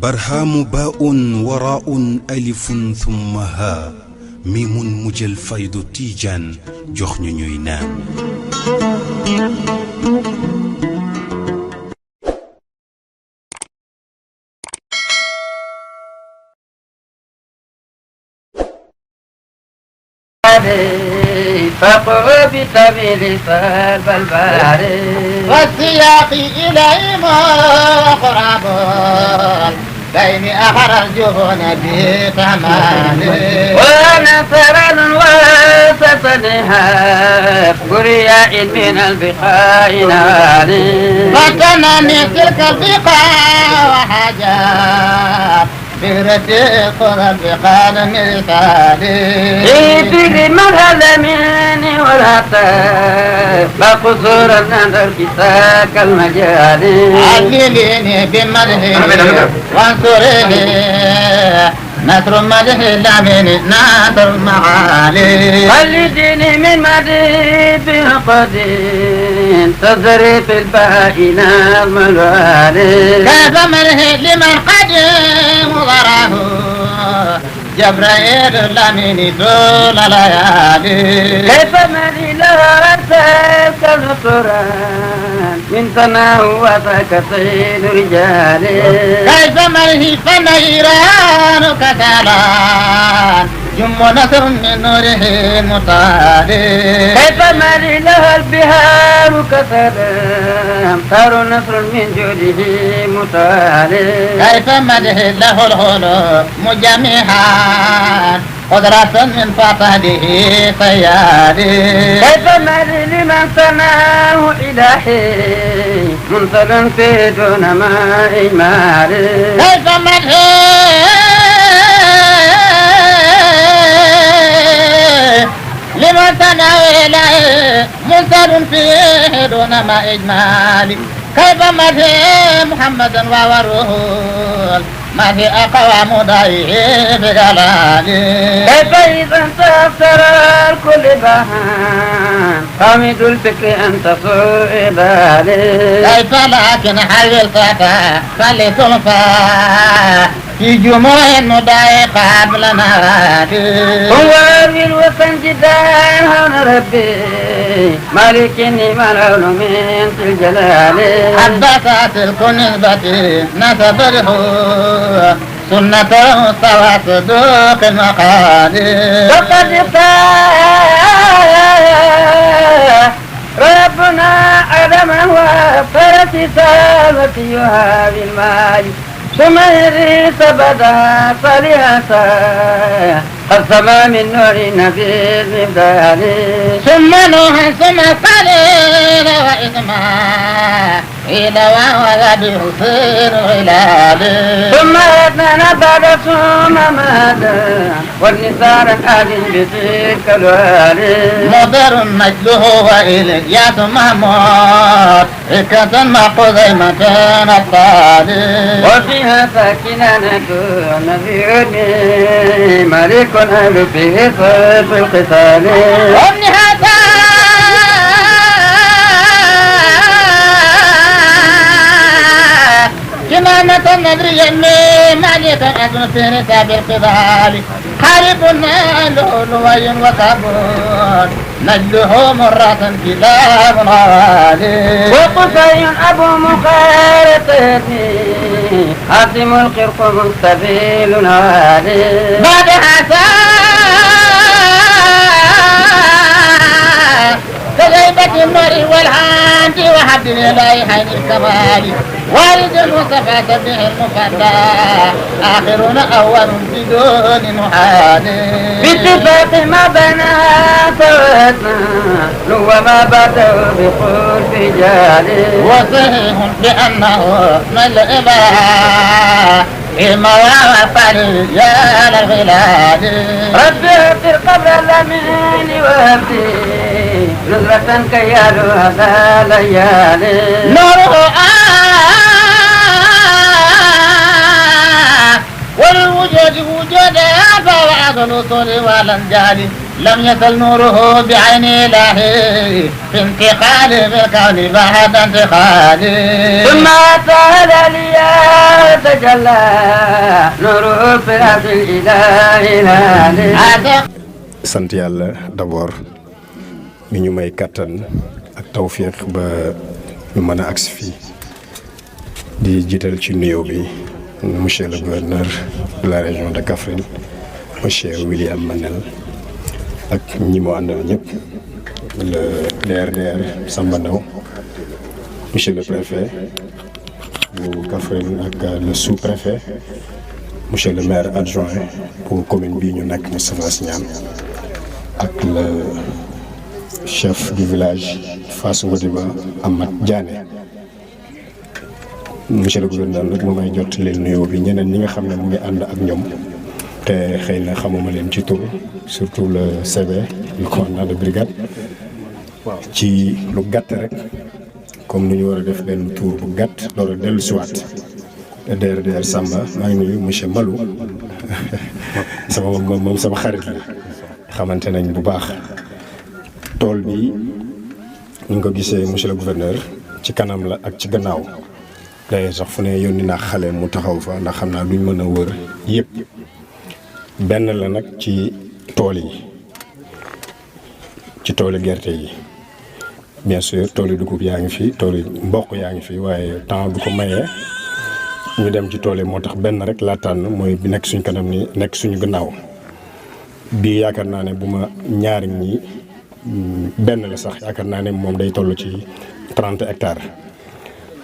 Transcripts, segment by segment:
برهام باء وراء ألف ثم ها ميم مجل فيض تيجان جخن نينان فقر بسبيل سلب الباري والسياق إليهم قراب بين أخرجون بثمان ونصرا وسسنها قرياء من البقاء نالي فتنني تلك البقاء وحاجات بردي قرى البقاء مثالي في مرحل مني والهتاف بقصور النظر كساك المجال علليني بمدحه وانصرني نصر مدح الأمين ناصر المعالي خلديني من مديد بقدين تزري في الباقي نظم الوالي كيف مره لمن قدم ضراه جبرائيل الأمين طول الليالي كيف مدي لها رسالك القرآن من سماه وفكسين رجالي كيف مره فنيران كسلان جم نصر من نوره المطالي كيف مدي لها البهار كسلام ثار نصر من جوده مطالي كيف مده له الهلو مجمعا قدرة من فقده طياري كيف مدي لمن سماه إلهي منصل في دون ما إجمالي كيف مده لمن تنوي إليه منصر فيه دون ما إجمالي كيف مده محمد وروح ما في أقوام ضعيه بجلالي كيف إذا انتصر الكل بهان حامد الفكر أن تصور بالي كيف لكن حول فتى فلتلفى في جموع مضايقة قبل نوادي هو بالوطن جدان هون ربي مالكني ملعون من الجلال حبت تلك نسبة نسبه سنة مستوى صدوق المقادير وقد اختار ربنا عدمه وفرس سابت يهابي المال ثم يريس بدا صليحة السما من نور النبي المبدال ثم نوح ثم قليل وإسماعيل وهو بحسين الهلال ثم أدنى بعد ثم ماذا والنسار الآدم بتلك الوالي مضر مجده وإلياس محمود إكة مقزيمة الطالب وفيها ساكنة نكون بيوني ملك أهل فيه صيف القتال وابن هذا كمامة النبي يمي مالك أذن في نساب القبال حارب ناله لوي وكبر نجله مرة كلاب غالي وقصي أبو مخارطتي حاتم القرق مستبيل عالي بعد هذا كغيبة النور والعاد وحد الإلهين الكمال والد المصطفى به المفدى آخرنا أول بدون محال باتفاق ما بنى فوتنا وما بعده بقول رجالي وصحيح بأنه من الإله المواقع رجال الغلاد ربي اغفر قبر الأمين وهبني نظرة كيال هذا ليالي نوره والوجود وجود فوعد الوصول والانجال لم يزل نوره بعين إلهي في انتقال بالكون بعد انتقالي ثم تعالى لي تجلى نوره في الأرض الإله الهادي sant yàlla d'abord mi ñu may kattan ak tawfiq ba ñu mën a agsi fii di jiital ci nuyoo bi monsieur le gouverneur de la région de Kaffrine monsieur William Manel ak ñi mu àndal ñëpp le DRDR Samba Ndaw monsieur le préfet bu Kaffrine ak le sous-préfet monsieur le maire adjoint pour commune bii ñu nekk Moustapha Signane ak le chef du village Fass Ngodiba Amath Diané monsieur le gouverneur nag mu may jot leen nuyoo bi ñeneen ñi nga xam ne mu ngi ànd ak ñoom te xëy na xamuma leen ci tur surtout le CB le commandant de brigade ci lu gàtt rek comme nu ñu war a def benn tour bu gàtt loolu dellu siwaat DRDR Samba maa ngi nuyu monsieur Malou moom sama xarit la xamante nañ bu baax tool bi ñu ngi ko gisee monsieur le gouverneur ci kanam la ak ci gannaaw d'ailleurs sax fu ne yónni naa xale mu taxaw fa ndax xam naa duñ mën a wër yëpp benn la nag ci tool yi ci tooli gerte yi bien sûr tooli dugub yaa ngi fi tooli mboq yaa ngi fi waaye temps du ko mayee ñu dem ci tool yi moo tax benn rek laa tànn mooy bi nekk suñ kanam ni nekk suñu gannaaw bii yaakaar naa ne bu ma ñaari ñi benn la sax yaakaar naa ne moom day toll ci 30 hectares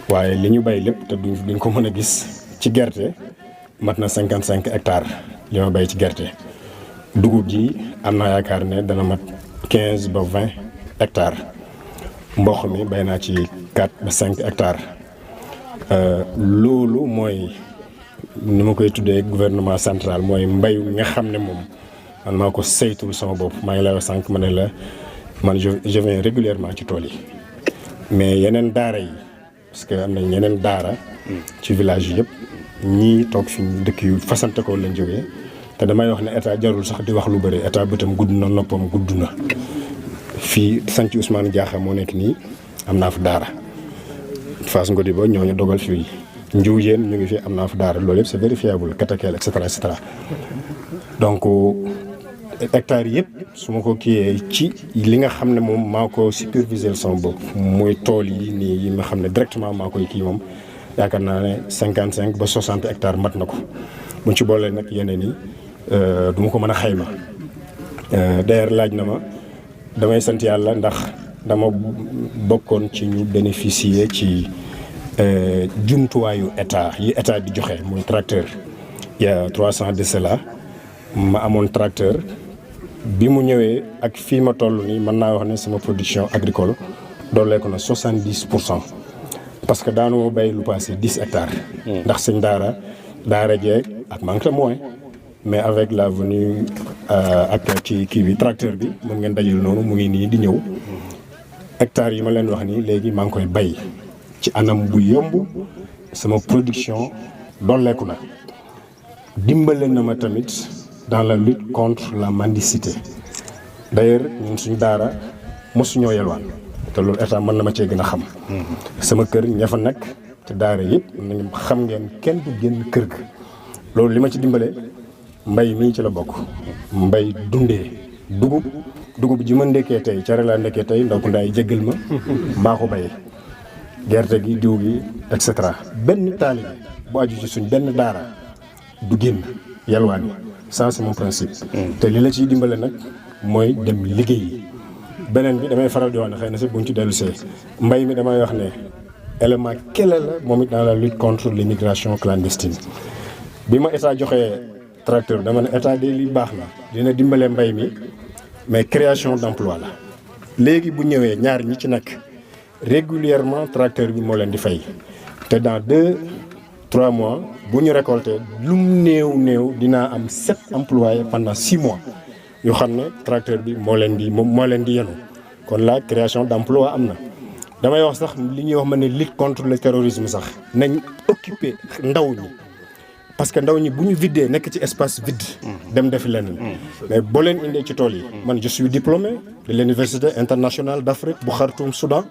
waaye li ñu bay lépp te duñ ko mën a gis ci gerte mat na 55 hectares li ma bay ci gerte dugub ji am naa yaakaar ne dana mat 15 ba 20 hectares mboq mi bay naa ci 4 ba 5 hectares loolu mooy ni ma koy tuddee gouvernement central mooy mbay nga xam ne moom man maa ko saytul sama bopp maa ngi lay wax sànq ma ne la man je viens régulièrement ci tool yi mais yeneen daara yi parce que am nañ yeneen daara ci village yi yëpp ñii toog fi dëkk yu fasante ko lañ jógee te damay wax ne état jarul sax di wax lu bëri état bëtam gudd na noppam gudd na fii sanc Ousmane Diakha moo nekk nii am naa fa daara Fass Ngodiba ñooñu dogal fii njiw yéen ñu ngi fi am naa fa daara loolu yëpp c'est vérifiable Katakeel et cetera donc hectares yëpp su ma ko kiiyee ci li nga xam ne moom maa ko superviser sama bopp muy tool yi nii yi nga xam ne directement maa koy kii moom yaakaar naa ne 55 ba 60 hectares mat na ko buñ ci boolee nag yeneen yi du ma ko mën a xayma d'ailleurs laaj na ma damay sant yàlla ndax dama bokkoon ci ñu bénéficier ci jumtuwaayu état yi état di joxe muy tracteur il y a 300 de cela ma amoon tracteur bi mu ñëwee ak fii ma toll nii mën naa wax ne sama production agricole dooleeku na 70% parce que daanu ma bay lu passé 10 hectares. ndax sëñ daara jeeg ak manque de moyen mais avec la venue ak ci kii bi tracteur bi moom ngeen dajal noonu mu ngi nii di ñëw hectares yi ma leen wax nii léegi maa ngi koy bay ci anam bu yomb sama production dooleeku na dimbale na ma tamit dans la lutte contre la mendicité d'ailleurs ñun suñu daara mosuñoo yelwaan te loolu état mën na ma cee gën a xam. sama kër ña fa nekk te daara yëpp nañu xam ngeen kenn du génn kër ga loolu li ma ci dimbale mbay mii ci la bokk. mbay dundee dugub ji ma ndekkee tey cere laa ndekkee tey ndaw ku ndaay jéggal ma maa ko bayee gerte gi diw gi et cetera benn taalibe bu aju ci suñ benn daara du génn yalwaan yi ça c'est mon principe. te li la ciy dimbale nag mooy dem liggéey beneen bi damay faral di wax ne xëy na sax buñ ci dellu see mbay mi damay wax ne élément clé la moom it dans la lutte contre l'immigration clandestine bi ma état joxee tracteur dama ne état de li baax na dina dimbale mbay mi mais création d'emploi la léegi bu ñëwee ñaar ñi ci nekk régulièrement tracteur bi moo leen di fay te dans 2-3 mois bu ñu récolté lum néew dinaa am 7 employés pendant 6 mois yoo xam ne tracteur bi moo leen di yenu kon la création d'emploi am na damay wax sax li ñuy wax ma ne lutte contre le terrorisme sax nañ occuper ndaw ñi parce que ndaw ñi bu ñu viddee nekk ci espace vide dem defi leneen mais boo leen indee ci tool yi man je suis diplômé de l'université internationale d'Afrique bu Khartoum Soudan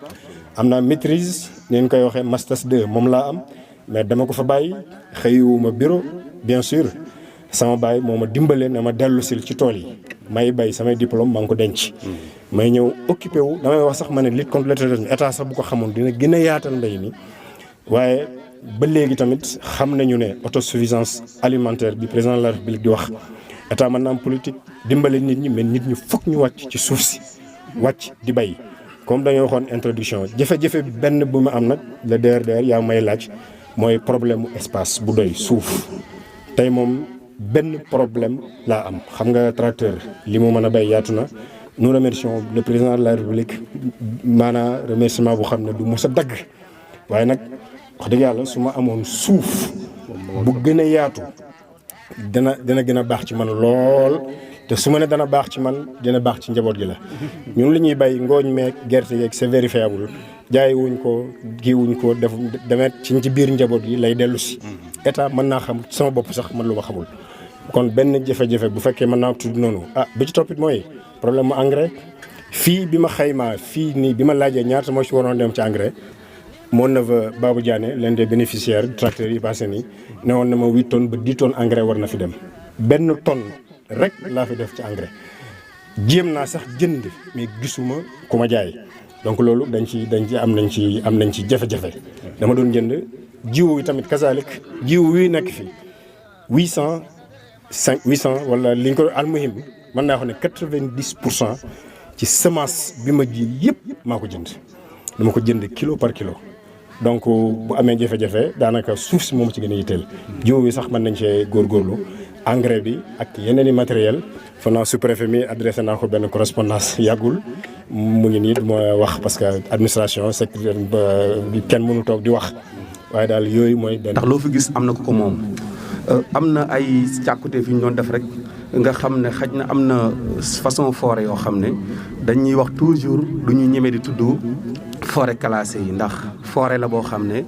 am naa maîtrise ni ñu koy waxee masters 2 moom laa am mais dama ko fa bàyyi xëyiwuma bureau bien sûr sama baay moo ma dimbale ne ma dellu sil ci tool yi may bay samay diplôme maa ngi ko denc may ñëw occupé wu damay wax sax ma ne lutte contre le terrorisme état sax bu ko xamoon dina gën a yaatal mbay mi waaye ba léegi tamit xam nañu ne autosuffisance alimentaire bi président de la République di wax état mën na am politique dimbale nit ñi mais nit ñi fokk ñu wàcc ci suuf si wàcc di bay comme dañoo waxoon introduction jafe-jafe benn bu ma am nag le DRDR yaa may laaj mooy problème mu espace bu doy suuf tey moom benn problème laa am xam nga tracteur li mu mën a bay yaatu na nous remercions le président de la République maanaam remerciement bu xam ne du mos a dagg waaye nag wax dëgg yàlla su ma amoon suuf bu gën a yaatu dana gën a baax ci man lool te su ma ne dana baax ci man dina baax ci njaboot gi la ñun li ñuy bay ngooñ meeg gerte yeeg c'est vérifiable jaay wuñ ko kii wuñ ko def demet ci biir njaboot gi lay dellu si état mën naa xam sama bopp sax man lu ma xamul kon benn jafe-jafe bu fekkee mën naa tudd noonu bi ci toppit mooy problème mu engrais fii bi ma xaymaa fii nii bi ma laajee ñaata moo ci waroon dem ci engrais mon neveu Babou Diané l'un des bénéficiaires du tracteur yi passé nii ne woon na ma 8 tonnes ba 10 tonnes engrais war na fi dem benn tonne rek laa fi def ci engrais jéem naa sax jënd mais gisuma ku ma jaay donc loolu dañ ci am nañ ci jafe-jafe dama doon jënd jiwu yi tamit kasalik jiwu wi nekk fi 800 wala li ñu ko almuhim mën naa wax ne 90% ci semence bi ma ji yëpp maa ko jënd dama ko jënd kilo par kilo donc bu amee jafe-jafe daanaka suuf si moom ci gën a yitteel jiwu bi sax mën nañ cee góorgóorlu engrais bi ak yeneen i matériel fanaa sous-préfet mi adressé naa ko benn correspondance yàggul mu ngi nii moo wax parce que administration secrétaire kenn mënu toog di wax waaye daal yooyu mooy benn ndax loo fi gis am na ko moom am na ay càkkute fi ñu doon def rek nga xam ne xaj na am na façon forêt yoo xam ne dañuy wax toujours du ñu ñeme di tudd forêt classée yi ndax forêt la boo xam ne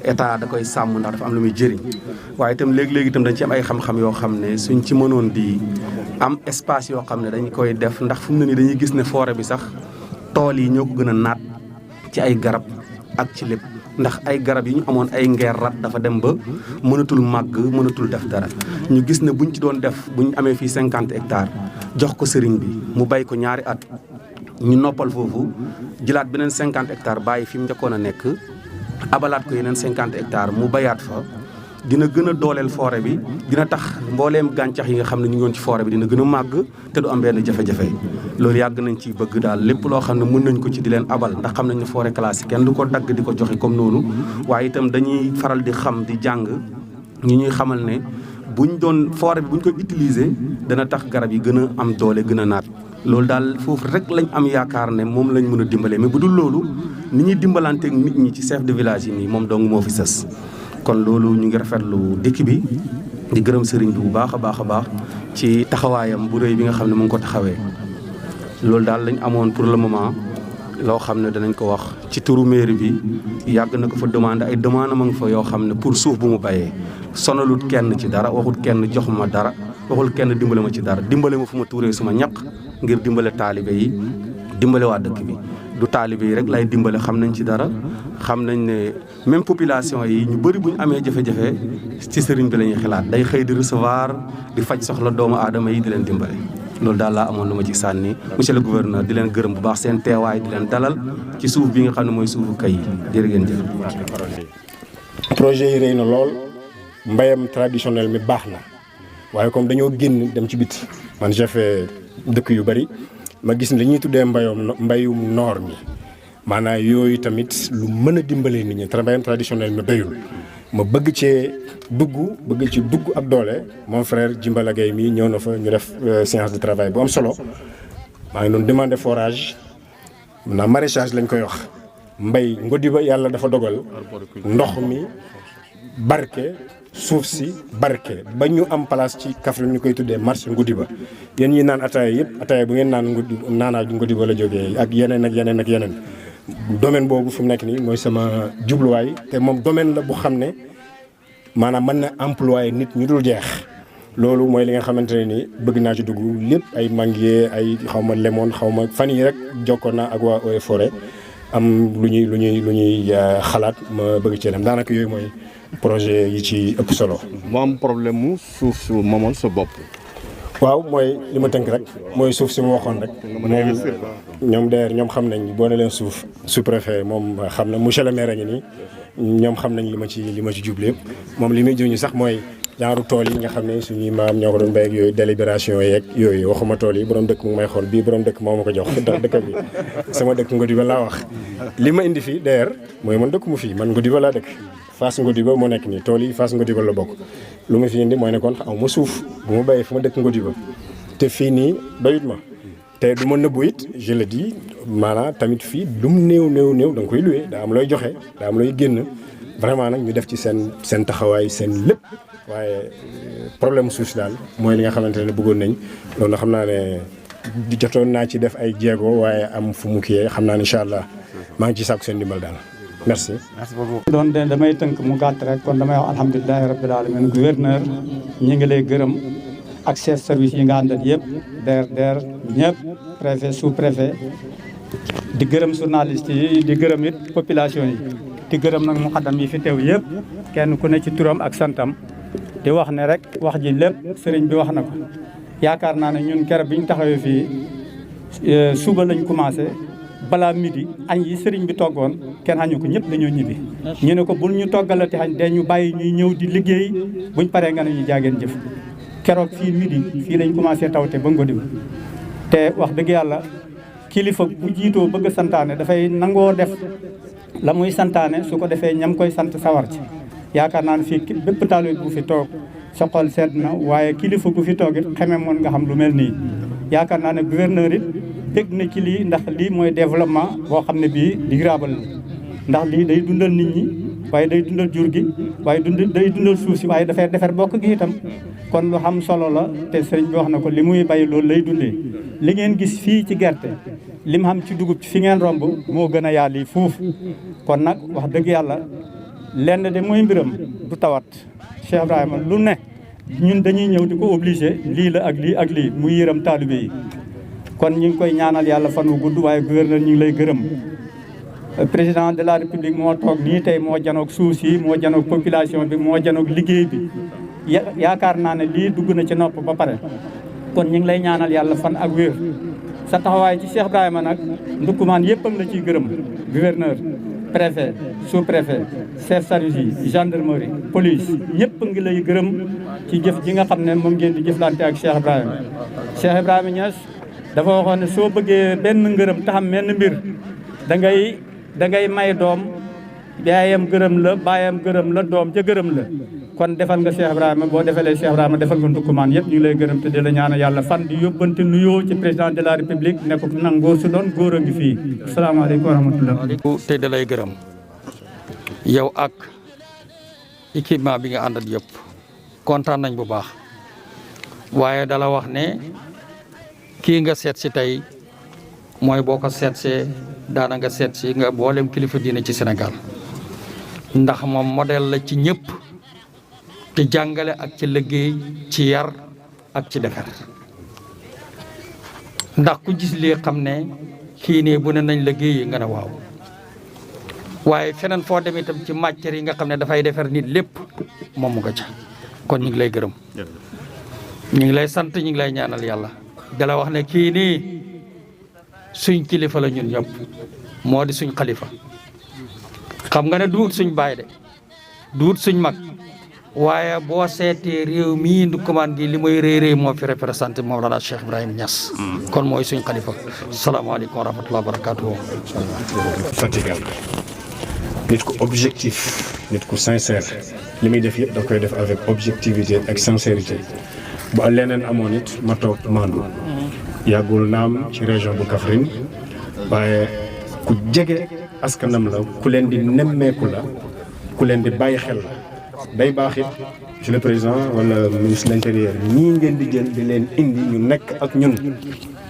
état da koy sàmm ndax dafa am lu muy jëriñ waaye itam léegi-léegi itam dañ ci am ay xam-xam yoo xam ne suñ ci mënoon di am espace yoo xam ne dañ koy def ndax fu mu ne nii dañuy gis ne forêt bi sax tool yi ñoo ko gën a naat ci ay garab ak ci lépp ndax ay garab yi ñu amoon ay ngeer rat dafa dem ba mënatul màgg mënatul def dara ñu gis ne buñ ci doon def buñ amee fii 50 hectares jox ko sëriñ bi mu bay ko ñaari at ñu noppal foofu jëlaat beneen 50 hectares bàyyi fi mu njëkkoon a nekk abalaat ko yeneen 50 hectares mu bayaat fa dina gën a dooleel forêt bi dina tax mbooleem gàncax yi nga xam ne ñu ngi woon ci forêt bi dina gën a màgg te du am benn jafe-jafe loolu yàgg nañ ci bëgg daal lépp loo xam ne mën nañ ko ci di leen abal ndax xam nañ ne forêt classée kenn du ko dagg di ko joxe comme noonu waaye itam dañuy faral di xam di jàng ñi ñuy xamal ne buñ doon forêt bi buñ ko utiliser dana tax garab yi gën a am doole gën a naat loolu daal foofu rek lañ am yaakaar ne moom lañ mën a dimbalee mais bu dul loolu ni ñuy dimbalanteeg nit ñi ci chef de village yi nii moom dong moo fi sës kon loolu ñu ngi rafetlu dikk bi di gërëm sëriñ bi bu baax a baax ci taxawaayam bu rëy bi nga xam ne mu ngi ko taxawee loolu daal lañ amoon pour le moment loo xam ne danañ ko wax ci turu mairie bi yàgg na ko fa demandé ay demande ma nga fa yoo xam ne pour suuf bu mu bayee sonalut kenn ci dara waxut kenn jox ma dara waxul kenn dimbale ma ci dara dimbale ma fu ma tuuree suma ñaq ngir dimbale taalibe yi dimbale waa dëkk bi du taalibe yi rek lay dimbale xam nañ ci dara xam nañ ne même population yi ñu bëri bu ñu amee jafe-jafe ci sëriñ bi la ñuy xalaat day xëy di recevoir di faj soxla doomu aadama yi di leen dimbale loolu daal laa amoon lu ma ci sànni monsieur le gouverneur di leen gërëm bu baax seen teewaay di leen dalal ci suuf bi nga xam ne mooy suufu kay yi jërë ngeen jëf. projet yi rëy na lool mbayam traditionnel mi baax na waaye comme dañoo génn dem ci biti man j'ai fait dëkk yu bëri ma gis ne li ñuy tuddee mbayum noor mi maanaam yooyu tamit lu mën a dimbalee nit ñi mbayam traditionnel mi doyul ma bëgg ci dugg ak doole mon frère Jimbala Gueye mii ñëw na fa ñu def séance de travail bu am solo maa ngi doon demander forage na maraîchage lañ koy wax mbay Ngodiba yàlla dafa dogal ndox mi barke suuf si barke ba ñu am place ci Kaffrine ñu koy tuddee marché Ngodiba yéen ñi naan ataaya yëpp ataaya bu ngeen naan naanaa Ngodiba la jógee ak yeneen domaine boobu fi mu nekk nii mooy sama jubluwaay te moom domaine la bu xam ne maanaam mën na employé nit ñu dul jeex. loolu mooy li nga xamante ne ni bëgg naa ci dugg lépp ay manguier ay xaw ma lemon xaw ma fan yi rek jokkoon naa ak waa Eaux et Forêts am lu ñuy xalaat ma bëgg ci dem daanaka yooyu mooy projet yi ci ëpp solo. mu am problème mu suuf su moomal sa bopp. waaw mooy li ma tënk rek mooy suuf si ma waxoon rek. ñoom d'ailleurs ñoom xam nañ boo ne leen suuf sous-préfet moom xam na monsieur le maire a ngi nii ñoom xam nañ li ma ci jublu yëpp moom li muy juñu sax mooy. genre tool yi nga xam ne suñuy maam ñoo ko doon béy ak yooyu délibération yeeg yooyu waxuma tool yi borom dëkk mu may xool bii borom dëkk moo ma ko jox dëkk bi sama dëkk Ngodiba laa wax. li ma indi fii d'ailleurs mooy man dëkk mu fii man Ngodiba laa dëkk Fass Ngodiba moo nekk nii tool yi Fass Ngodiba la bokk lu ma fi indi mooy ne kon aw ma suuf bu ma béyee fu ma dëkk Ngodiba te fii nii doyut ma te du ma nëbbu it je le dis maanaam tamit fii lum néew da nga koy loué daa am looy joxe daa am looy génn vraiment nag ñu def ci seen taxawaay seen lépp. waaye problème suuf si daal mooy li nga xamante ne bëggoon nañ loolu xam naa ne di jotoon naa ci def ay jéego waaye am fu mu kiyee xam naa ne incha allah maa ngi ci sàkku seen dimbal daal merci. merci beaucoup. doon damay tënk mu gàtt rek kon damay wax alhamdulilahi rabbil alamin gouverneur ñi ngi lay gërëm ak chef service yi nga àndal yëpp DER ñëpp préfet sous préfet di gërëm journaliste yi di gërëm it population yi di gërëm nag muqaddam yi fi teew yëpp kenn ku ne ci turam ak santam. di wax ne rek wax ji lépp sëriñ bi wax na ko yaakaar naa ne ñun keroog bi ñu taxawee fii suba lañ commencé balaa midi añ yi sëriñ bi toggoon kenn xañu ko ñëpp dañoo ñibbi. ñu ne ko bul ñu toggalati xañ de ñu bàyyi ñuy ñëw di liggéey buñ paree nga ne ñu jaageen jëf keroog fii midi fii lañ commencé tawte ba Ngodiba te wax dëgg yàlla kilifa bu jiitoo bëgg santaane dafay nangoo def la muy santaane su ko defee ñam koy sant sawar ci. yaakaar naa ne fii bépp taalibe bu fi toog sa xol sedd na waaye kilifa gu fi toog it xamee moon nga xam lu mel nii yaakaar naa ne gouverneur it dégg na ci lii ndax lii mooy développement boo xam ne bii durable la ndax lii day dundal nit ñi waaye day dundal jur gi waaye day dundal suuf si waaye dafay defar bokk gi itam kon lu xam solo la te sëriñ bi wax na ko li muy bay loolu lay dundee li ngeen gis fii ci gerte li mu xam ci dugub fi ngeen romb moo gën a yaal yi fuuf kon nag wax dëgg yàlla lenn de mooy mbiram du tawat Cheikh Ibrahima lu ne ñun dañuy ñëw di ko obligé lii la ak lii ak lii muy yërëm taalibe yi kon ñu ngi koy ñaanal yàlla fan wu gudd waaye gouverneur ñu ngi lay gërëm président de la république moo toog nii tey moo janoog suuf si moo janoog population bi moo janoog liggéey bi yaakaar naa ne lii dugg na ci nopp ba pare kon ñu ngi lay ñaanal yàlla fan ak wér sa taxawaay ci Cheikh Ibrahima nag ndukkumaan yëppam la ciy gërëm gouverneur préfet sous-préfet chef service yi gendarmerie police ñëpp ngi lay gërëm ci jëf ji nga xam ne moom ngeen di jëflante ak Cheikh Ibrahima Cheikh Ibrahima Niass dafa waxoon ne soo bëggee benn ngërëm taxam menn mbir da ngay may doom yaayam gërëm la baayam gërëm la doom ja gërëm la kon defal nga Cheikh Ibrahima boo defalee Cheikh Ibrahima defal nga ndukkumaan yëpp ñu ngi lay gërëm te di la ñaanal yàlla fan di yóbbante nuyoo ci président de la république ne ko nag ngóor su doon góor a ngi fii asalaamaaleykum wa rahmatullah te da lay gërëm yow ak équipement bi nga àndat yëpp kontaan nañ bu baax waaye dala wax ne kii nga seet si tey mooy boo ko seetsee daana nga seet si nga boolem kilifa diine ci Sénégal ndax moom modèle la ci ñëpp ci jàngale ak ci liggéey ci yar ak ci defar ndax ku gis lii xam ne kii ne bu ne nañ liggéey nga ne waaw waaye feneen foo dem itam ci matière yi nga xam ne dafay defar nit lépp moom mu nga ca kon ñu ngi lay gërëm ñu ngi lay sant ñu ngi lay ñaanal yàlla dala wax ne kii nii suñ kilifa la ñun ñëpp moo di suñ xalifa xam nga ne duut suñ baay de duut suñ mag waaye boo seetee réew mii ndukkumaan gi li muy réy moo fi représenté Mawlana Cheikh Ibrahima Niass kon mooy suñ xalifa salaamaaleykum wa rahmatulah wa barakatuhu fatigal nit ku objectif nit ku sincère li muy def yëpp da koy def avec objectivité ak sincérité bu leneen amoon it ma toog mandu yàggul naam ci région bu Kaffrine waaye ku jege askanam la ku leen di nemmeeku la ku leen di bàyyi xel la day baax it monsieur le président wala ministre de l'intérieur ñii ngeen di jël di leen indi ñu nekk ak ñun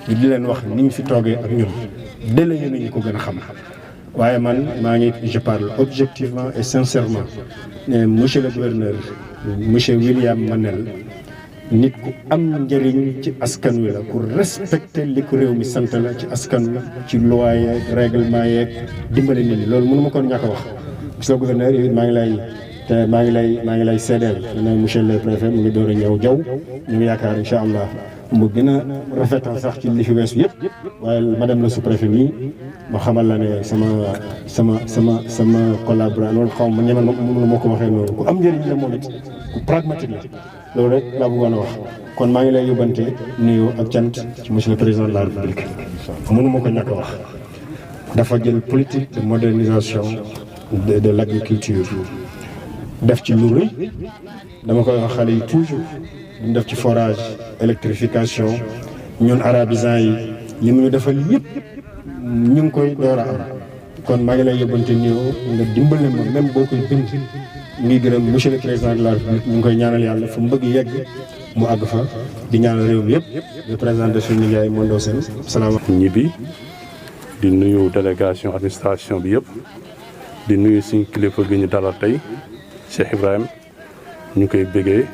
ñu di leen wax ni ñu fi toogee ak ñun délayé nañu ko gën a xam waaye man je parle objectivement et sincèrement ne monsieur le gouverneur monsieur William Manel nit ku am njëriñ ci askan wi la ku respecter li ko réew mi sant la ci askan wi ci loi yeeg règlement yeeg dimbali nit ñi loolu mënu ma ko ñàkk a wax. monsieur le gouverneur yow maa ngi lay seedeel ne monsieur le préfet mu ngi door a ñëw jaw ñu ngi yaakaar incha allah mu gën a rafetal sax ci li fi weesu yëpp waaye madame la sous-préfet mii ma xamal la ne sama collaborateur loolu xaw ma ñemal mënu ma ko waxee noonu ku am njëriñ la moom it ku pragmatique la loolu rek laa bëggoon a wax kon maa ngi lay yóbbante nuyu ak cant ci monsieur le président de la république mënu ma ko ñàkk a wax dafa jël politique de modernisation de l'agriculture def ci lu rëy dama koy wax xale yi toujours duñ def ci forage électrification ñun arabisants yi li mu ñu defal yëpp ñu ngi koy door a am kon maa ngi lay yóbbante nuyoo nga dimbale ma même boo koy bind ngi gërëm monsieur le président de la république ñu ngi koy ñaanal yàlla fu mu bëgg yegg mu àgg fa di ñaanal réew mi yëpp di président suñu liggéey Mondo Sène salaamaaleykum. ñibbi di nuyu délégation administration bi yëpp di nuyu suñu kilifa gi ñu dalal tey Cheikh Ibrahim ñu koy bëggee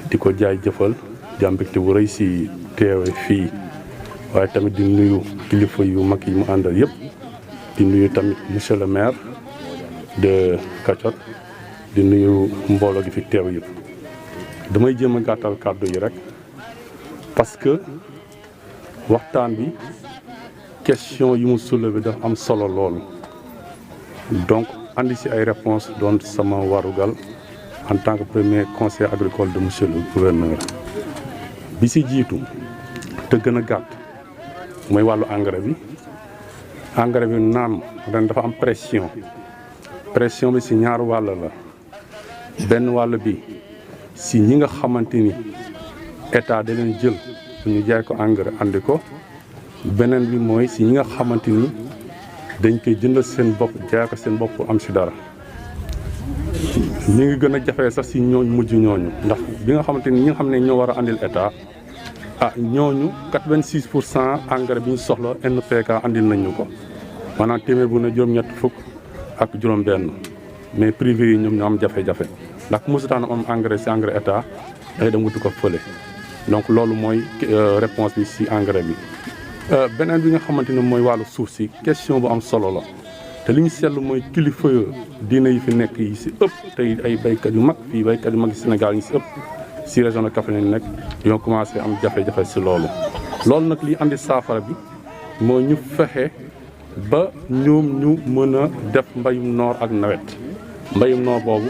di ko jaay jëfal di am mbégte bu rëy si teewe fii waaye tamit di nuyu kilifa yu mag yi mu àndal yëpp di nuyu tamit monsieur le maire de Kacoor di nuyu mbooloo gi fi teew yëpp damay jéem a gàttal kàddu yi rek parce que waxtaan bi question yi mu soulevé dafa am solo loolu donc andi si ay réponses doon sama warugal en tant que premier conseiller agricole de monsieur le gouverneur bi si jiitu te gën a gàtt mooy wàllu engrais bi naam ren dafa am pression bi si ñaar wàll la benn wàll bi si ñi nga xamante ni état da leen jël bu ñu jaay ko engrais andi ko beneen bi mooy si ñi nga xamante ni dañ koy jëndal seen bopp jaay ko seen bopp am si dara ñi ngi gën a jafee sax si ñooñu mujj ñooñu ndax bi nga xamante ni ñi nga xam ne ñoo war a andil état ñooñu 86% engrais bi ñu soxla NPK andil nañ ñu ko maanaam téeméer bu ne juróom-ñett fukk ak juróom-benn mais privé yi ñoom ñoo am jafe-jafe ndax mosutaan am engrais si engrais état day dem wuti ko fële donc loolu mooy réponse bi si engrais bi. beneen bi nga xamante ne mooy wàllu suuf si question bu am solo la te li ñu seetlu mooy kilifa diine yi fi nekk yi si ëpp tey ay béykat yu mag fii béykat yu mag Sénégal yi si ëpp si région de Kaffrine nekk ñoo commencé am jafe-jafe si loolu. loolu nag li andi saafara bi mooy ñu fexe ba ñoom ñu mën a def mbayum noor ak nawet mbayum noor boobu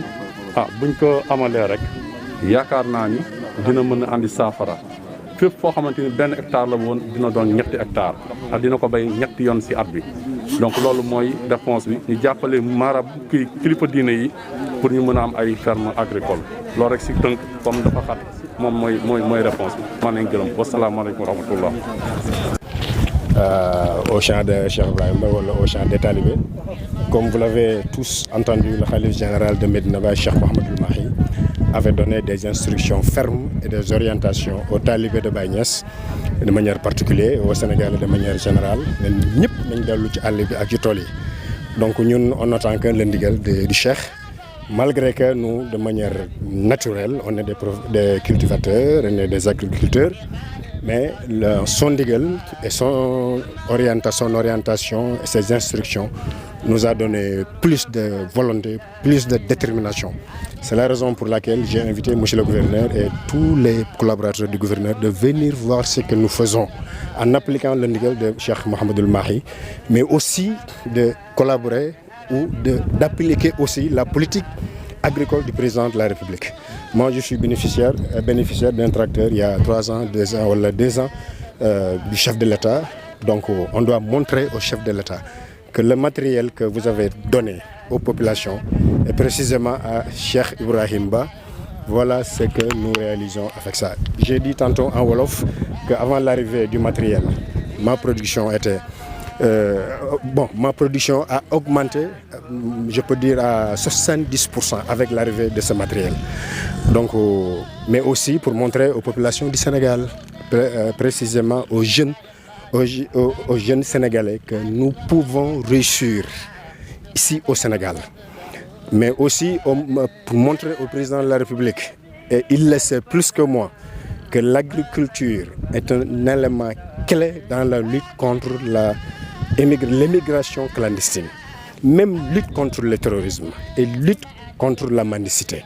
buñ ko amalee rek yaakaar naa ni dina mën a andi saafara. fépp foo xamante ni benn hectare la woon dina doon ñetti hectare ak dina ko bay ñetti yoon si at bi donc loolu mooy réponse bi ñu jàppale kilifa diine yi pour ñu mën a am ay ferme agricole loolu rek si tënk comme dafa xat moom mooy réponse bi maa ngi leen gërëm wasalaamaaleykum wa rahmatullah. Au champ de Cheikh Ibrahim wala au champ des talibés comme vous l'avez tous entendu, le khalife général de Médina Baye Cheikh Mouhamadoul Mahi avait donné des instructions fermes et des orientations aux talibés de Baye Niass de manière particulière au Sénégal de manière générale ñëpp nañ dellu ci àll bi ak ci tool yi donc ñun on attend que le ndigal du Cheikh malgré que nous de manière naturelle on est des cultivateurs on est des agriculteurs mais son ndigal et son orientation et ses instructions nous a donné plus de volonté, plus de détermination. C'est la raison pour laquelle j'ai invité monsieur le gouverneur et tous les collaborateurs du gouverneur de venir voir ce que nous faisons en appliquant le ndigal de Cheikh Mouhamadoul Mahi, mais aussi de collaborer ou d'appliquer aussi la politique agricole du président de la République. Moi, je suis bénéficiaire d'un tracteur il y a 2 ans du chef de l'État. Donc, on doit montrer au chef de l'État que le matériel que vous avez donné aux populations et précisément à Cheikh Ibrahim Ba, voilà ce que nous réalisons avec ça. J'ai dit tantôt en Wolof qu'avant l'arrivée du matériel, ma production a augmenté, je peux dire à 70% avec l'arrivée de ce matériel. Donc, mais aussi pour montrer aux populations du Sénégal, précisément aux jeunes, aux jeunes Sénégalais que nous pouvons réussir ici au Sénégal. Mais aussi pour montrer au président de la République, et il le sait plus que moi, que l'agriculture est un élément clé dans la lutte contre l'immigration clandestine, même lutte contre le terrorisme et lutte contre la mendicité.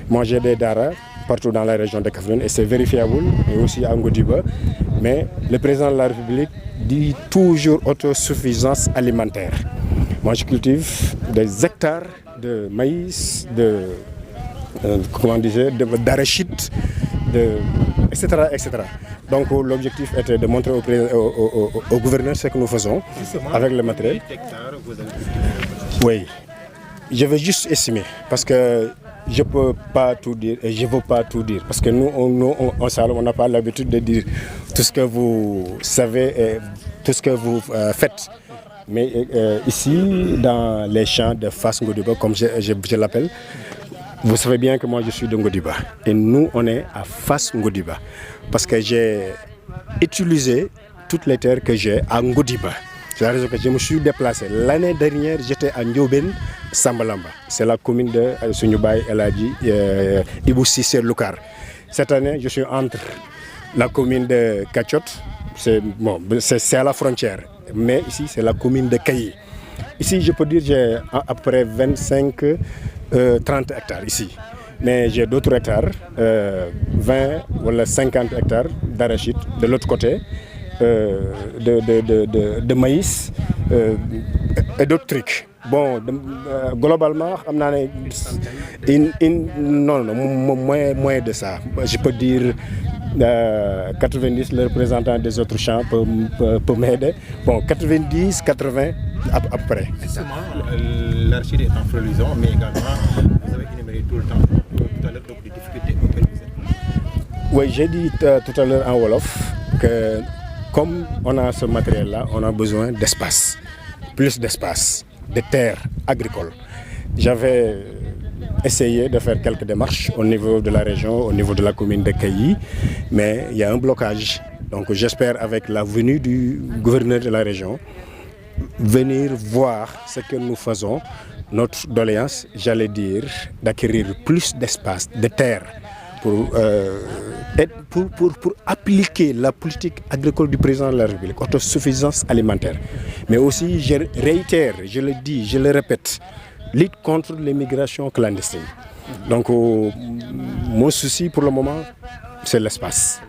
Moi j'ai des daara partout dans la région de Kaffrine et c'est vérifiable, et aussi à Ngodiba, mais le président de la République dit toujours autosuffisance alimentaire. Moi je cultive des hectares de maïs, d'arachide, etc., etc. Donc l'objectif était de montrer au gouverneur ce que nous faisons avec le matériel. Oui, je vais juste estimer parce que je ne peux pas tout dire et je ne veux pas tout dire parce que nous, on n'a pas l'habitude de dire tout ce que vous savez et tout ce que vous faites. Mais ici, dans les champs de Fass Ngodiba, comme je l'appelle, vous savez bien que moi je suis de Ngodiba. Et nous, on est à Fass Ngodiba. Parce que j'ai utilisé toutes les terres que j'ai à Ngodiba. C'est la raison que je me suis déplacé. L'année dernière, j'étais à Ndioben, Sambalamba. C'est la commune de Sunyubaï, Eladji, Ibou Sissé, Loukar. Cette année, je suis entre la commune de Kachot, c'est à la frontière. Mais ici, c'est la commune de Kayi. Ici, je peux dire j'ai à peu près 25-30 hectares ici. Mais j'ai d'autres hectares, 20 ou 50 hectares d'arachide de l'autre côté, de maïs et d'autres trucs. Bon, globalement, moins de ça. Je peux dire 90, le représentant des autres champs peut m'aider. Bon, 90, 80 à peu près. Justement, l'arachide est en floraison, mais également, vous avez énuméré tout le temps, tout à l'heure, donc des difficultés auxquelles vous êtes. Oui, j'ai dit tout à l'heure en Wolof que comme on a ce matériel-là, on a besoin d'espace, plus d'espace, de terres agricoles. J'avais essayé de faire quelques démarches au niveau de la région, au niveau de la commune de Kayi, mais il y a un blocage. Donc j'espère avec la venue du gouverneur de la région, venir voir ce que nous faisons, notre doléance, j'allais dire, d'acquérir plus d'espace, de terre, pour appliquer la politique agricole du président de la République, autosuffisance alimentaire. Mais aussi, je réitère, je le dis, je le répète, lutte contre l'immigration clandestine. Donc, mon souci pour le moment, c'est l'espace.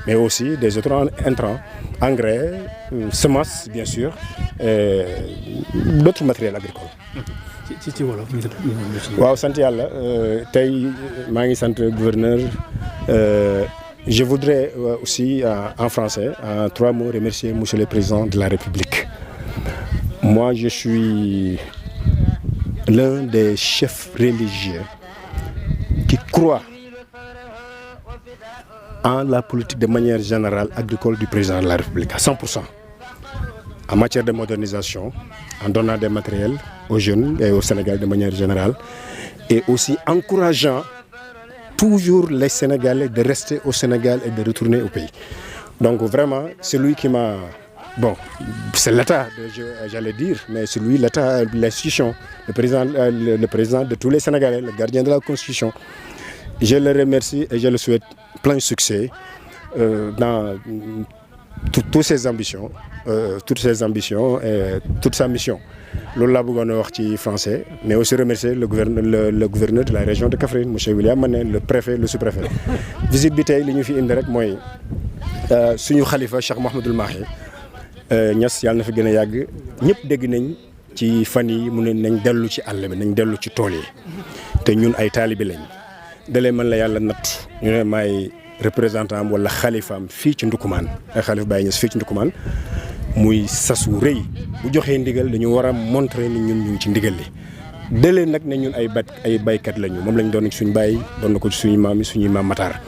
Mais aussi des autres intrants, engrais, semences, bien sûr, et d'autres matériels agricoles. Waaw sant yàlla tey maa ngi sant gouverneur. Je voudrais aussi en français en 3 mots remercier monsieur le président de la République. Moi je suis l'un des chefs religieux qui croient en la politique de manière générale agricole du président de la République à 100%. En matière de modernisation, en donnant des matériels aux jeunes et au Sénégal de manière générale, et aussi encourageant toujours les Sénégalais de rester au Sénégal et de retourner au pays. Donc vraiment, celui qui m'a... Bon, c'est l'État, j'allais dire, mais c'est lui, l'État, l'institution, le président de tous les Sénégalais, le gardien de la Constitution. Je le remercie et je le souhaite plein succès dans toutes ses ambitions et toute sa mission. Loolu laa bëggoon a wax ci français, mais aussi remercier le gouverneur de la région de Kaffrine, monsieur William Mané, le préfet, le sous-préfet. Visite bi tey li ñu fi indi rek mooy suñu xalifa Cheikh Mouhamadoul Mahi Niass yàlla na fi gën a yàgg. Ñëpp dégg nañ ci fan yi mu ne nañ dellu ci àll bi, nañ dellu ci tool yi te ñun ay taalibe lañ. dalee man la yàlla natt ñu ne maay représentant am wala xalifaam fii ci Ndoukoumane ay xalif Baye Niass fii ci Ndoukoumane muy sasu rëy bu joxee ndigal dañu war a montrer ni ñun ñu ngi ci ndigal li. dalee nag ne ñun ay baykat lañu moom lañ doon ci suñu baay doon na ko ci suñu maam yi suñuy maam Matar.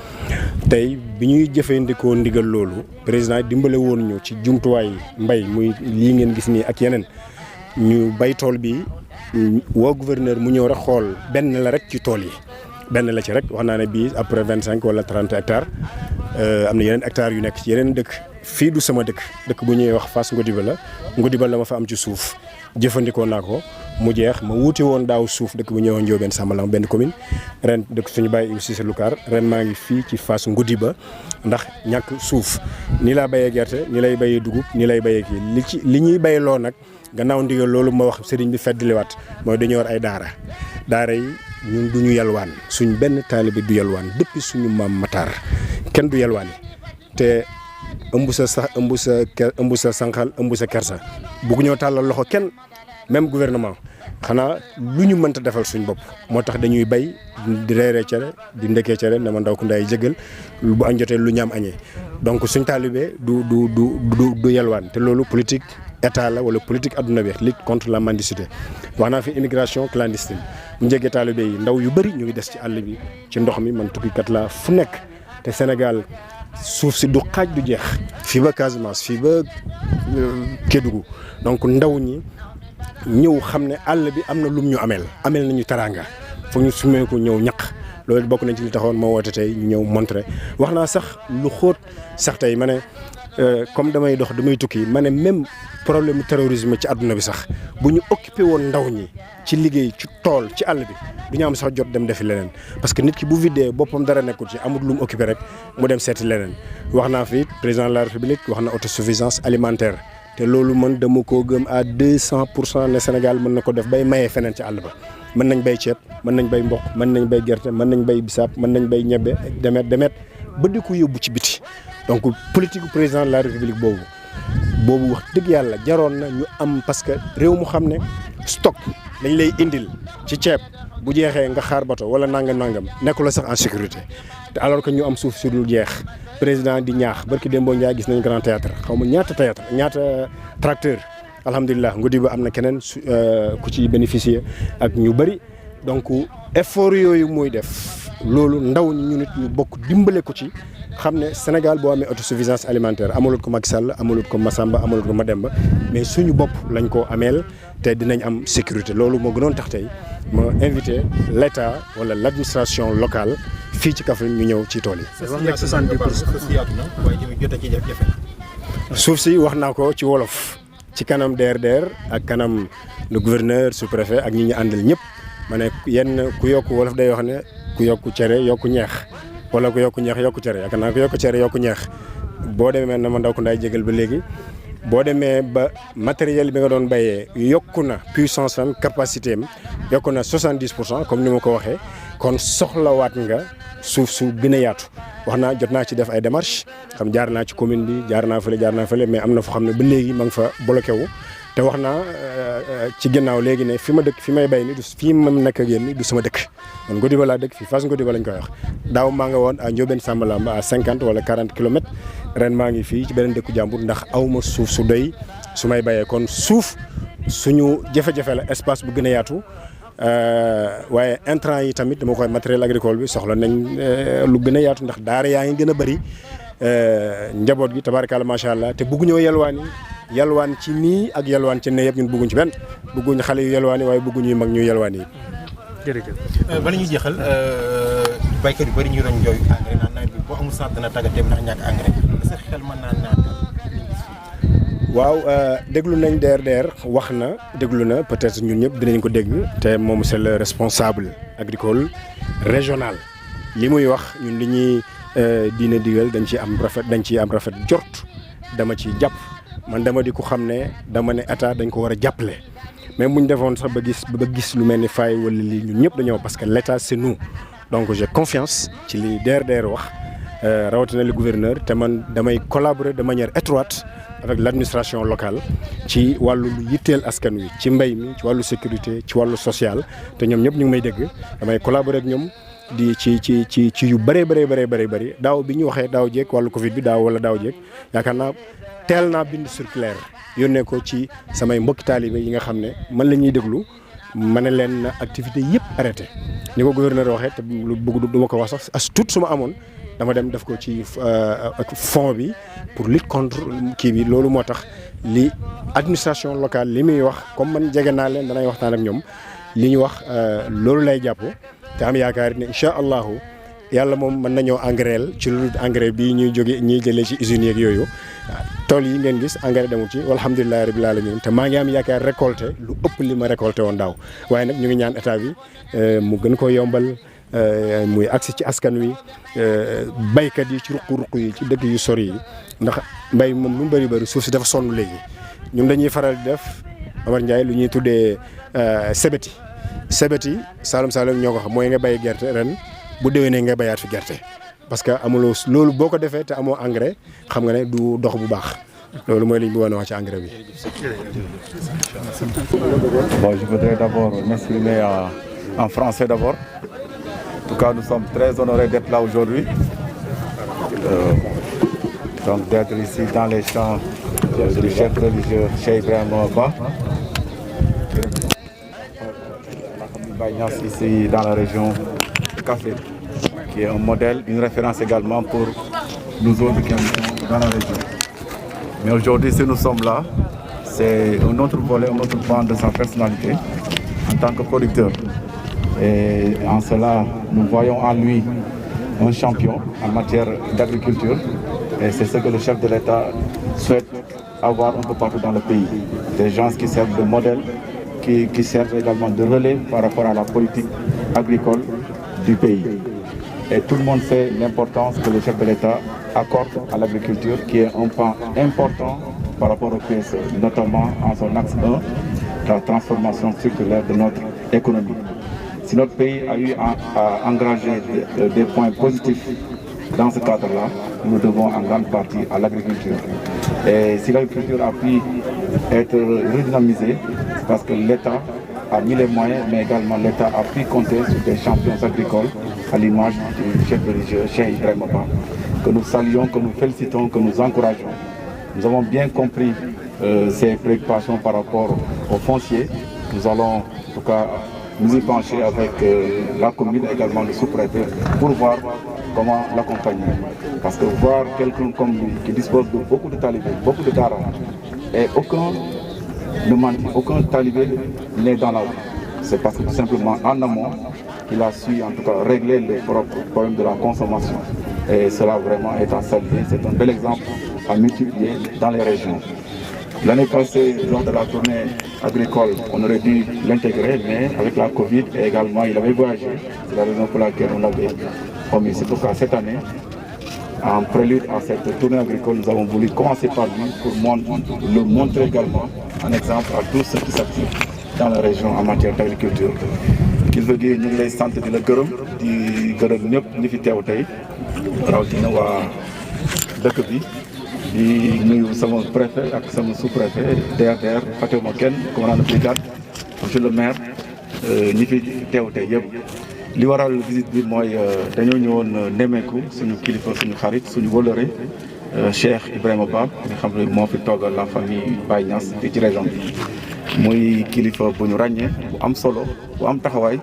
tey bi ñuy jëfandikoo ndigal loolu président dimbale woon ñu ci jumtuwaay mbay muy lii ngeen gis nii ak yeneen ñu bay tool bi woo gouverneur mu ñëw rek xool benn la rek ci tool yi. benn la ci rek wax naa ne bii après 25 wala 30 hectares am na yeneen hectares yu nekk ci yeneen dëkk fii du sama dëkk bu ñuy wax Fass Ngodiba la ma fa am ci suuf jëfandikoo naa ko mu jeex ma wuute woon daaw suuf dëkk bu ñuy wax Ndiobène Samalam benn commune ren dëkk suñu bàyyi Ibou Cissé Lukaar ren maa ngi fii ci Fass Ngodiba ndax ñàkk suuf ni laa béyee gerte ni lay béyee dugub ni lay béyee kii li ñuy béy loo nag gannaaw ndigal loolu ma wax sëriñ bi feddliwaat mooy dañoo war ay daara yi ñun du ñu yalwaan suñ benn taalibe du yalwaan depuis suñu maam Matar kenn du yalwaan te ëmb sa sànqal ëmb sa kersa bugg ñoo tàllal loxo kenn même gouvernement xanaa lu ñu mënta defal suñ bopp moo tax dañuy bay di reeree cere di ndekkee cere ne ma ndaw ku ndaay jëgal bu añ jotee lu ñaam añee donc suñ taalibe du yalwaan te loolu politique état la wala politique adduna bi lutte contre la mendicité wax naa fi immigration clandestine mu njëggee taalibe yi ndaw yu bëri ñu ngi des ci àll bi ci ndox mi man tukkikat la fu nekk te Sénégal suuf si du xaaj du jeex fii ba Casamance fii ba Kédougou donc ndaw ñi ñëw xam ne àll bi am na lum ñu ameel nañu teraanga foog ñu sumee ko ñëw ñaq loolu bokk nañ ci li taxoon ma woote tey ñu ñëw montré wax naa sax lu xóot sax tey ma ne comme damay tukki ma ne même problème terrorisme ci àdduna bi sax bu ñu occupé woon ndaw ñi ci liggéey ci tool ci àll bi du ñu am sax jot dem defi leneen parce que nit ki bu vidé boppam dara nekkul ci amul lu mu occupé rek mu dem seeti leneen wax naa fi président de la république wax na autosuffisance alimentaire te loolu man dama koo gëm à 200% ne Sénégal mën na ko def bay mayee feneen ci àll ba mën nañ bay ceeb mën nañ bay mboq mën nañ bay gerte mën nañ bay bisaab mën nañ bay ñebbe demet ba di ko yóbbu ci biti donc politique président de la république boobu wax dëgg yàlla jaroon na ñu am parce que réew mu xam ne stock lañ lay indil ci ceeb bu jeexee nga xaar bato wala nangam nekkul la sax en sécurité te alors que ñu am suuf si dul jeex président di ñaax barki Dembo Ndiaye gis nañ grand théâtre xaw ma ñaata tracteur alhamdulilah Ngodiba am na keneen ku ci bénéficier ak ñu bëri donc effort yooyu muy def loolu ndaw ñi ñu nit ñu bokk dimbale ko ci xam ne Sénégal boo amee autosuffisance alimentaire amalut ko Macky Sall amalut ko Massamba amalut ko Mademba mais suñu bopp lañ ko ameel te dinañ am sécurité loolu moo gënoon tax tey ma invité l' état wala l' administration locale fii ci Kaffrine ñu ñëw ci tool yi. wax nga 70%. suuf si wax naa ko ci wolof ci kanam DRDR ak kanam le gouverneur sous-préfet ak ñi ñu àndal ñëpp ma ne yenn ku yokk wolof day wax ne ku yokk cere yokku ñeex. wala ko yokku ñeex yokku cere yaakaar naa ko yokku cere yokku ñeex boo demee na ma ndaw ko ndaay jégal ba léegi boo demee ba matériel bi nga doon béyee yokku na puissance am capacité am yokku na 70% comme ni ma ko waxee kon soxlawaat nga suuf su gën a yaatu wax naa jot naa ci def ay démarches xam jaar naa ci commune bi jaar naa fële mais am na foo xam ne ba léegi ma nga fa bloqué wu te wax naa ci ginnaaw léegi ne fi ma dëkk fi may bay ni du fii ma nekk ak yéen ni du sama dëkk man Ngodiba laa dëkk fii Fass Ngodiba lañ koy wax daaw maa nga woon à Ndiobène Samalam à 50 wala 40 kilomètres ren maa ngi fii ci beneen dëkku jàmbur ndax awma suuf su doy su may bayee kon suuf suñu jafe-jafe la espace bu gën a yaatu waaye intrant yi tamit dama koy matériel agricole bi soxla nañ lu gën a yaatu ndax daara yaa ngi gën a bëri njaboot gi tabaarkalla macha allah te bëgguñoo yalwaan ci nii ak yalwaan ci ne yëpp ñun bëgguñ ci benn bëgguñ xale yu yalwaan yi waaye bëgguñuy mag ñu yalwaan yi. jërëjëf. bala ñuy jeexal baykat yu bëri ñu doon jooy engrais naan nawet bi boo amul sax dana tàggateem ndax ñàkk engrais sa xel mën naa naan. waaw déglu nañ DRDR wax na déglu na peut-être ñun ñëpp dinañ ko dégg te moom c'est le responsable agricole régional li muy wax ñun li ñuy diine digal dañ ciy am rafet jort dama ci jàpp. man dama di ko xam ne dama ne état dañ ko war a jàppale même bu ñu defoon sax ba gis lu mel ni faay wala lii ñun ñëpp dañoo parce que l' état c' est nous donc j'ai confiance ci li DRDR wax rawatina le gouverneur te man damay collaborer de manière étroite avec l' administration locale ci wàllu lu yitteel askan wi ci mbay mi ci wàllu sécurité ci wàllu social te ñoom ñëpp ñu ngi may dégg damay collaborer ak ñoom di ci yu bëri daaw bi ñu waxee daaw jéeg wàllu Covid bi daaw jéeg yaakaar naa teel naa bind circulaire yónnee ko ci samay mbokki taalibe yi nga xam ne man la ñuy déglu ma ne leen activité yëpp arrêté ni ko gouverneur waxee te lu bëgg du ma ko wax sax as tuut su ma amoon dama dem def ko ci fond bi pour lutte contre kii bi loolu moo tax li administration locale li muy wax comme man jege naa leen danay waxtaan ak ñoom li ñu wax loolu lay jàpp te am yaakaar ne incha allahu yàlla moom mën nañoo engrais ci lu engrais bii ñuy jëlee ci usines yeeg yooyu tool yi ngeen gis engrais demul ci alhamdulilah rabbil alamin te maa ngi am yaakaar récolté lu ëpp li ma récolté woon daaw waaye nag ñu ngi ñaan état bi mu gën ko yombal muy agsi ci askan wi baykat yi ci ruq-ruq yi ci dëkk yu sori yi ndax mbay moom lu mu bëri suuf si dafa sonn léegi ñun dañuy faral di def Amar Ndiaye lu ñuy tuddee sebeti Saalum ñoo ko xam mooy nga bay gerte ren bu déwénee nga bayaat fi gerte parce que amuloo loolu boo ko defee te amoo engrais xam nga ne du dox bu baax loolu mooy li ñu bëggoon a wax ci engrais bi. Bon, je voudrais d'abord m'exprimer en français d'abord. En tout cas, nous sommes très honorés d'être là aujourd'hui. Donc d'être ici dans les champs du chef religieux Cheikh Ibrahim Ba. Ici dans la région de Kaffrine, qui est un modèle, une référence également pour nous autres qui sommes dans la région. Mais aujourd'hui, si nous sommes là, c'est un autre volet, un autre pan de sa personnalité en tant que producteur. Et en cela, nous voyons en lui un champion en matière d'agriculture. Et c'est ce que le chef de l'État souhaite avoir un peu partout dans le pays. Des gens qui servent de modèle, qui servent également de relais par rapport à la politique agricole du pays. Et tout le monde sait l'importance que le chef de l'État accorde à l'agriculture, qui est un pan important par rapport au PSE, notamment en son axe 1, la transformation structurelle de notre économie. Si notre pays a eu à engager des points positifs dans ce cadre-là, nous devons en grande partie à l'agriculture. Et si l'agriculture a pu être redynamisée, c'est parce que l'État a mis les moyens, mais également l'État a pu compter sur des champions agricoles à l'image du chef religieux Cheikh Ibrahim Ba, que nous saluons, que nous félicitons, que nous encourageons. Nous avons bien compris ces préoccupations par rapport au foncier. Nous allons en tout cas nous y pencher avec la commune et également le sous-préfet pour voir comment l'accompagner. Parce que voir quelqu'un comme lui qui dispose de beaucoup de talibés, beaucoup de dara, et aucun talibé n'est dans la rue. C'est parce que tout simplement en amont, il a su en tout cas régler les problèmes de la consommation. Et cela vraiment est à saluer. C'est un bel exemple à multiplier dans les régions. L'année passée, lors de la tournée agricole, on aurait dû l'intégrer, mais avec la Covid et également il avait voyagé. C'est la raison pour laquelle on l'avait omis. C'est pourquoi cette année, en prélude à cette tournée agricole, nous avons voulu commencer par lui pour le montrer également en exemple à tous ceux qui s'activent dans la région en matière d'agriculture. Qu'il veut dire, nous les santé de la gërëm di gërëm ñëpp ñi fi teew tey rawatina waa dëkk bi di nuyu sama préfet ak sama sous-préfet DRDR Fatima Kenn commandant de brigade monsieur le maire ñi fi teew tey yëpp. li waral visite bi mooy dañoo ñëwoon nemmeeku suñu kilifa suñu xarit suñu wëllëre Cheikh Ibrahima Ba nga xam ne moo fi toogal la famille Baye Niass fii ci région bi. muy kilifa bu ñu ràññee bu am solo bu am taxawaay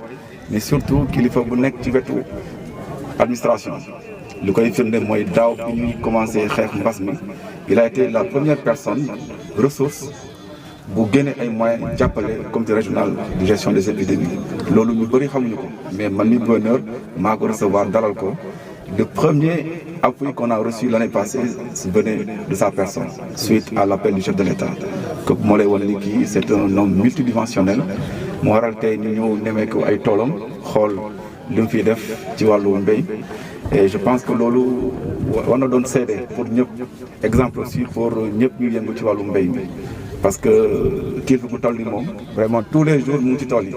mais surtout kilifa bu nekk ci wetu administration lu koy firnde mooy daaw bi ñuy commencé xeex mbas mi il a été la première personne ressource bu génne ay moyens jàppale comité régional de gestion des épidémies loolu ñu bëri xamuñu ko mais man mi gouverneur maa ko recevoir dalal ko. Le premier appui qu'on a reçu l'année passée venait de sa personne, suite à l'appel du chef de l'État. Comme Molay Wanliki, c'est un homme multidimensionnel. Mu waral tey ñu ñëw nemmeeku ay toolam xool li mu fiy def ci wàllu mbéy. Et je pense que loolu war na doon seede pour ñëpp exemple aussi pour ñëpp ñu yëngu ci wàllu mbéy mi. Parce que kilifa bu toll ni moom vraiment tous les jours mu ngi ci tool yi.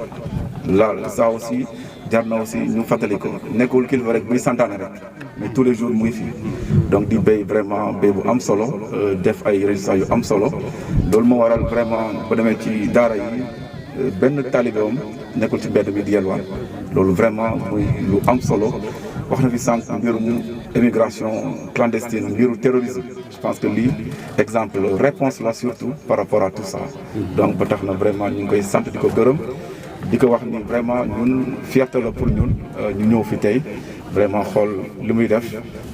Là ça aussi. jar na aussi ñu fàttali ko nekkul kilifa rek buy santaane rek mais tous les jours muy fi donc di béy vraiment béy bu am solo def ay résultats yu am solo loolu moo waral vraiment ba demee ci daara yi benn taalibeem nekkul ci mbedd bi di yelwaan loolu vraiment muy lu am solo wax na fi sànq mbirum émigration clandestine mbiru terrorisme je pense que lii exemple réponse la surtout par rapport à tout ça donc ba tax na vraiment ñu ngi koy sant di ko gërëm di ko wax ni vraiment ñun fierté la pour ñun ñu ñëw fi tey vraiment xool li muy def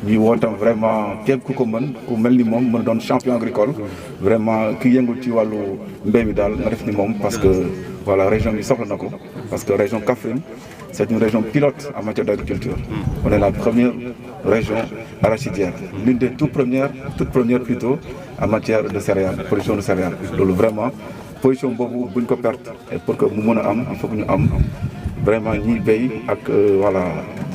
ñuy wootam vraiment képp ku ko mën ku mel ni moom mën doon champion agricole vraiment ki yëngul ci wàllu mbéy mi daal nga def ni moom parce que voilà région bi soxla na ko parce que région Kaffrine c'est une région pilote en matière d'agriculture. On est la première région arachidière, l'une des toutes premières plutôt en matière de céréales, production de céréales. Donc vraiment position boobu buñ ko perte et pour que mu mën a am il faut que ñu am vraiment ñiy béy ak voilà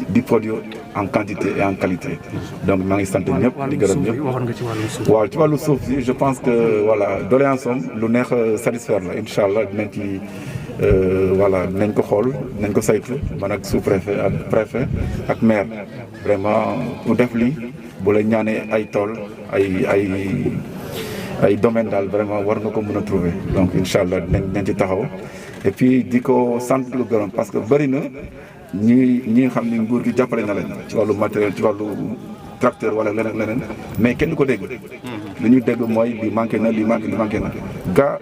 di produire en quantité et en qualité. Donc maa ngi sant ñëpp di gërëm ñëpp. waaw ci wàllu suuf si je pense que voilà doléance am lu neex satisfaire la incha allah dinañ ci voilà nañ ko xool nañ ko saytu man ak sous-préfet ak préfet ak maire vraiment pour def lii bu la ñaanee ay tool ay domaine daal vraiment war nga ko mën a trouver donc incha allah dinañ ci taxaw et puis di ko sant lu gërëm parce que bëri na ñi xam ni nguur gi jàppale na leen ci wàllu matériel ci wàllu tracteur wala leneen mais kenn du ko dégg li ñuy dégg mooy li manqué na gaa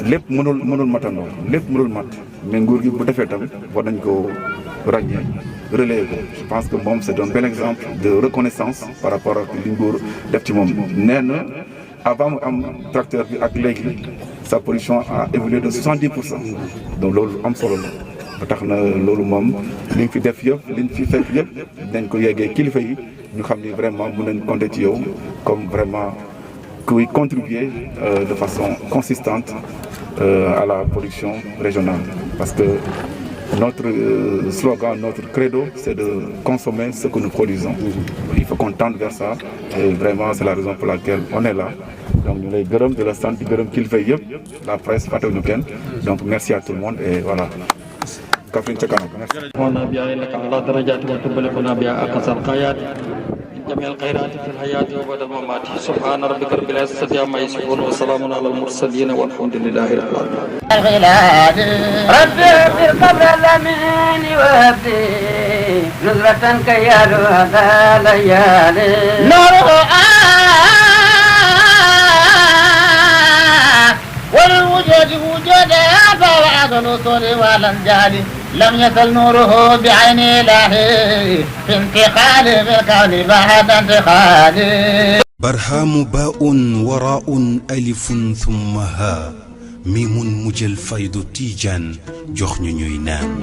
lépp mënul matandoo lépp mënul mat mais nguur gi bu defee tamit war nañ ko ràññee relayer ko je pense que moom c'est un bel exemple de reconnaissance par rapport ak li nguur def ci moom nee na avant mu am tracteur bi ak léegi sa production a évolué de 70%. Donc loolu am solo la ba tax na loolu moom li ñu fi def yëpp li ñu fi fekk yëpp dañ ko yeggee kilifa yi ñu xam ni vraiment mën nañ compter ci yow comme vraiment kuy contribuer de façon consistante à la production régionale parce que notre slogan, notre credo, c'est de consommer ce que nous produisons. Il faut qu'on tende vers ça et vraiment c'est la raison pour laquelle on est là. Donc ñu lay gërëm di la sant di gërëm kilifa yëpp la presse fàttewuñu kenn donc merci à tout le monde et voilà. Kaffrine ca kanam. وانا بها انك على درجات وتبلغنا بها اقصى الغايات جميع الخيرات في الحياه وبعد الممات سبحان ربك رب العزه عما يصفون وسلام على المرسلين والحمد لله رب العالمين. ربي اغفر قبر الامين وابدي نزلة كيال هذا ليالي نوره والوجود وجوده فوعد الوصول والانجال لم يزل نوره بعين الله في انتقال بالكون بعد انتقال. برهام باء وراء ألف ثم ها ميم مجل فيض تيجان جخن نام